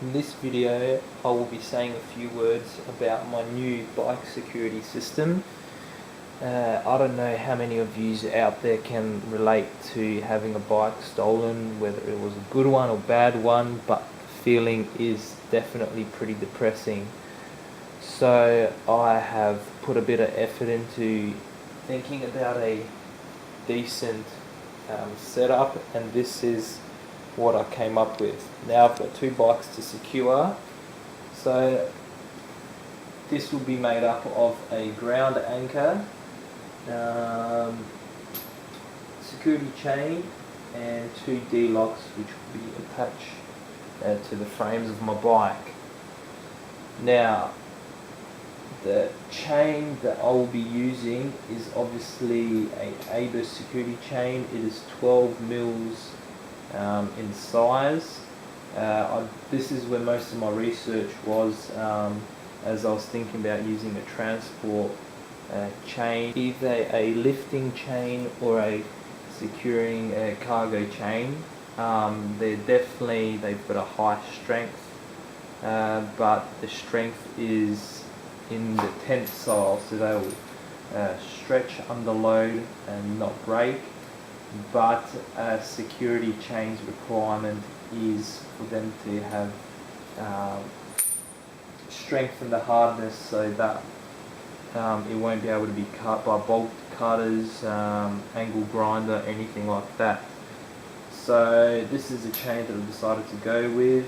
In this video I will be saying a few words about my new bike security system. I don't know how many of you out there can relate to having a bike stolen, whether it was a good one or bad one, but the feeling is definitely pretty depressing. So I have put a bit of effort into thinking about a decent setup, and this is what I came up with. Now I've got two bikes to secure, so this will be made up of a ground anchor, security chain, and two D-locks which will be attached to the frames of my bike. Now the chain that I will be using is obviously a ABUS security chain. It is 12 mils in size. This is where most of my research was, as I was thinking about using a transport chain, either a lifting chain or a securing cargo chain. They've got a high strength, but the strength is in the tensile, so they will stretch under load and not break. But a security chain's requirement is for them to have strengthen the hardness so that it won't be able to be cut by bolt cutters, angle grinder, anything like that. So this is a chain that I've decided to go with.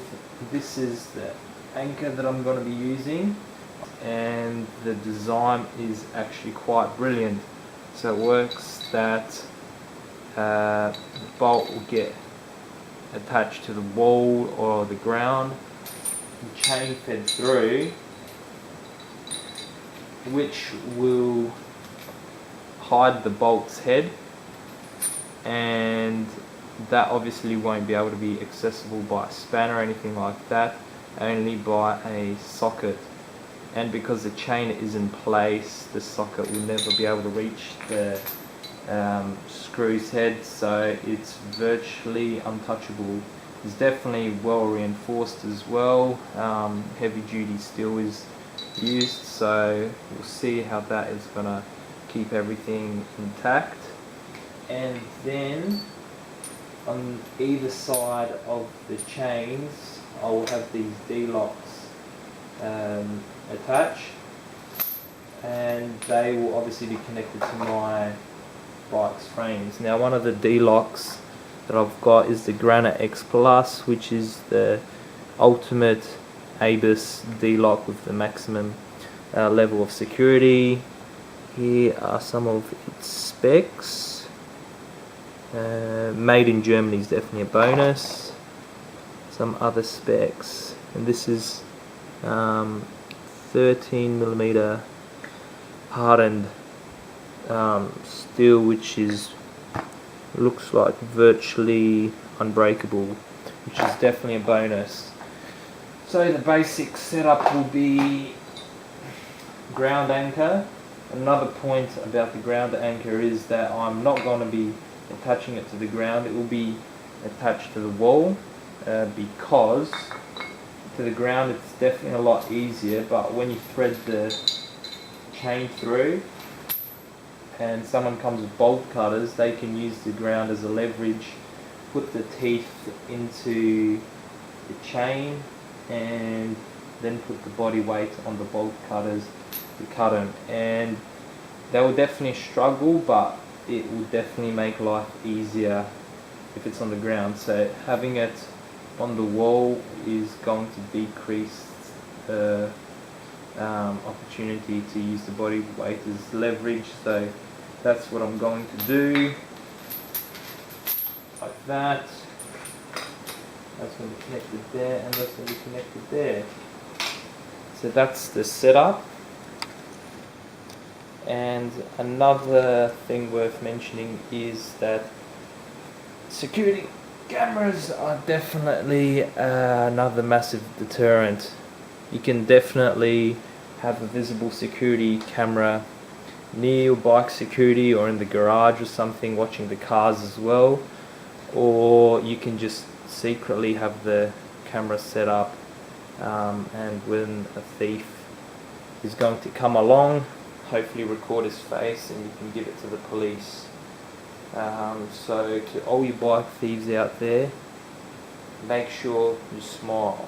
This is the anchor that I'm going to be using, and the design is actually quite brilliant. So it works that the bolt will get attached to the wall or the ground, the chain fed through, which will hide the bolt's head, and that obviously won't be able to be accessible by a spanner or anything like that, only by a socket. And because the chain is in place, the socket will never be able to reach the screw's head, so it's virtually untouchable. It's definitely well reinforced as well. Heavy duty steel is used, so we'll see how that is going to keep everything intact. And then on either side of the chains I will have these D-locks attached, and they will obviously be connected to my bike's frames. Now one of the D-locks that I've got is the Granite X Plus, which is the ultimate ABUS D-lock with the maximum level of security. Here are some of its specs. Made in Germany is definitely a bonus. Some other specs, and this is 13mm hardened steel, which looks like virtually unbreakable, which is definitely a bonus. So the basic setup will be ground anchor. Another point about the ground anchor is that I'm not going to be attaching it to the ground. It will be attached to the wall, because to the ground it's definitely a lot easier, but when you thread the chain through and someone comes with bolt cutters, they can use the ground as a leverage, put the teeth into the chain, and then put the body weight on the bolt cutters to cut them. And they will definitely struggle, but it will definitely make life easier if it's on the ground. So having it on the wall is going to decrease the opportunity to use the body weight as leverage. So that's what I'm going to do, like that. That's going to be connected there, and that's going to be connected there. So that's the setup. And another thing worth mentioning is that security cameras are definitely another massive deterrent. You can definitely have a visible security camera near your bike security or in the garage or something, watching the cars as well, or you can just secretly have the camera set up and when a thief is going to come along, hopefully record his face and you can give it to the police. So to all you bike thieves out there, make sure you smile.